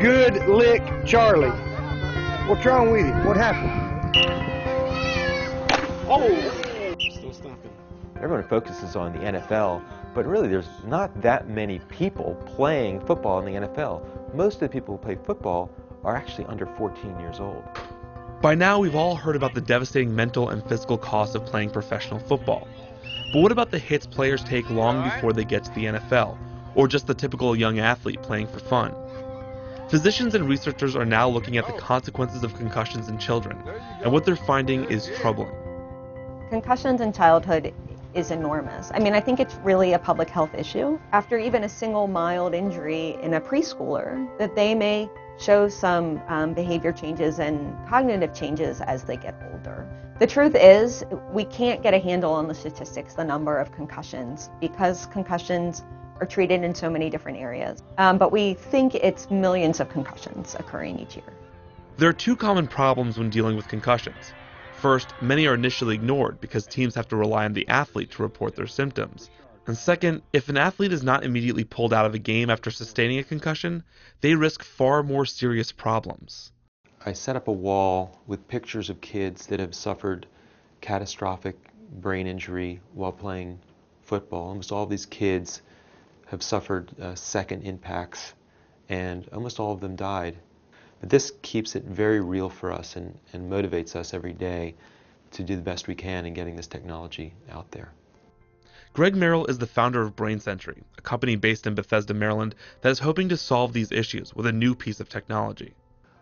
Good lick, Charlie. What's wrong with you? What happened? Oh! Still stomping. Everyone focuses on the NFL, but really there's not that many people playing football in the NFL. Most of the people who play football are actually under 14 years old. By now, we've all heard about the devastating mental and physical costs of playing professional football. But what about the hits players take long before they get to the NFL, or just the typical young athlete playing for fun? Physicians and researchers are now looking at the consequences of concussions in children, and what they're finding is troubling. Concussions in childhood is enormous. I mean, I think it's really a public health issue. After even a single mild injury in a preschooler, that they may show some behavior changes and cognitive changes as they get older. The truth is, we can't get a handle on the statistics, the number of concussions, because concussions are treated in so many different areas. But we think it's millions of concussions occurring each year. There are two common problems when dealing with concussions. First, many are initially ignored because teams have to rely on the athlete to report their symptoms. And second, if an athlete is not immediately pulled out of a game after sustaining a concussion, they risk far more serious problems. I set up a wall with pictures of kids that have suffered catastrophic brain injury while playing football. Almost all of these kids have suffered second impacts, and almost all of them died. But this keeps it very real for us and motivates us every day to do the best we can in getting this technology out there. Greg Merrill is the founder of Brain Sentry, a company based in Bethesda, Maryland, that is hoping to solve these issues with a new piece of technology.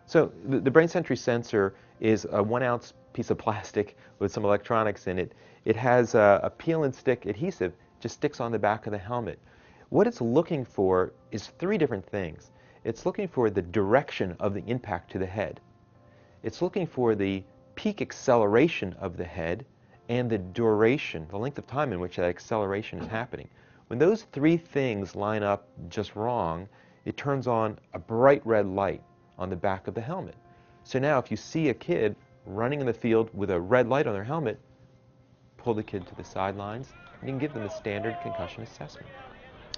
So the Brain Sentry sensor is a 1-ounce piece of plastic with some electronics in it. It has a peel and stick adhesive, just sticks on the back of the helmet. What it's looking for is 3 different things. It's looking for the direction of the impact to the head. It's looking for the peak acceleration of the head and the duration, the length of time in which that acceleration is happening. When those 3 things line up just wrong, it turns on a bright red light on the back of the helmet. So now if you see a kid running in the field with a red light on their helmet, pull the kid to the sidelines and you can give them a standard concussion assessment.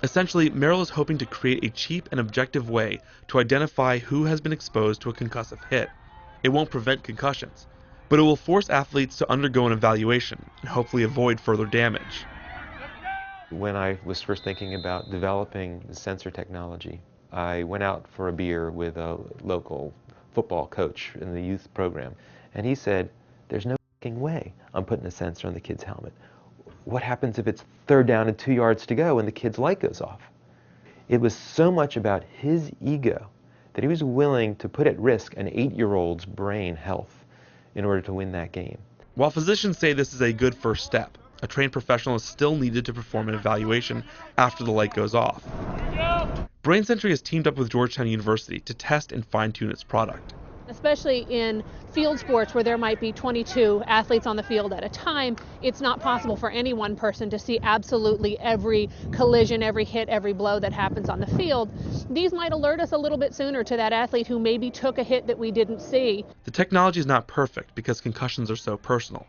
Essentially, Merrill is hoping to create a cheap and objective way to identify who has been exposed to a concussive hit. It won't prevent concussions, but it will force athletes to undergo an evaluation and hopefully avoid further damage. When I was first thinking about developing the sensor technology, I went out for a beer with a local football coach in the youth program, and he said, "There's no way I'm putting a sensor on the kid's helmet. What happens if it's 3rd down and 2 yards to go and the kid's light goes off?" It was so much about his ego that he was willing to put at risk an 8-year-old's brain health in order to win that game. While physicians say this is a good first step, a trained professional is still needed to perform an evaluation after the light goes off. Brain Sentry has teamed up with Georgetown University to test and fine-tune its product. Especially in field sports where there might be 22 athletes on the field at a time, it's not possible for any one person to see absolutely every collision, every hit, every blow that happens on the field. These might alert us a little bit sooner to that athlete who maybe took a hit that we didn't see. The technology is not perfect because concussions are so personal.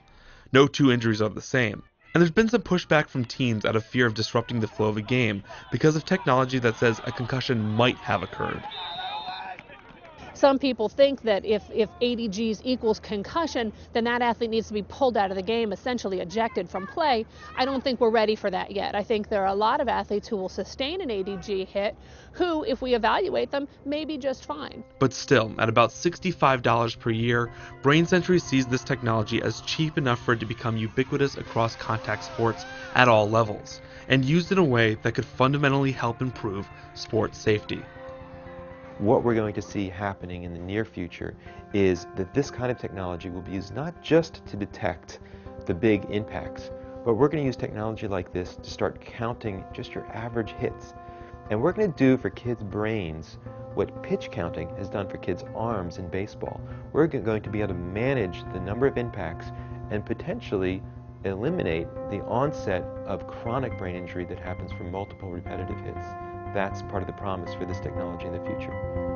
No 2 injuries are the same. And there's been some pushback from teams out of fear of disrupting the flow of a game because of technology that says a concussion might have occurred. Some people think that if ADGs equals concussion, then that athlete needs to be pulled out of the game, essentially ejected from play. I don't think we're ready for that yet. I think there are a lot of athletes who will sustain an ADG hit who, if we evaluate them, may be just fine. But still, at about $65 per year, Brain Sentry sees this technology as cheap enough for it to become ubiquitous across contact sports at all levels, and used in a way that could fundamentally help improve sports safety. What we're going to see happening in the near future is that this kind of technology will be used not just to detect the big impacts, but we're going to use technology like this to start counting just your average hits. And we're going to do for kids' brains what pitch counting has done for kids' arms in baseball. We're going to be able to manage the number of impacts and potentially eliminate the onset of chronic brain injury that happens from multiple repetitive hits. That's part of the promise for this technology in the future.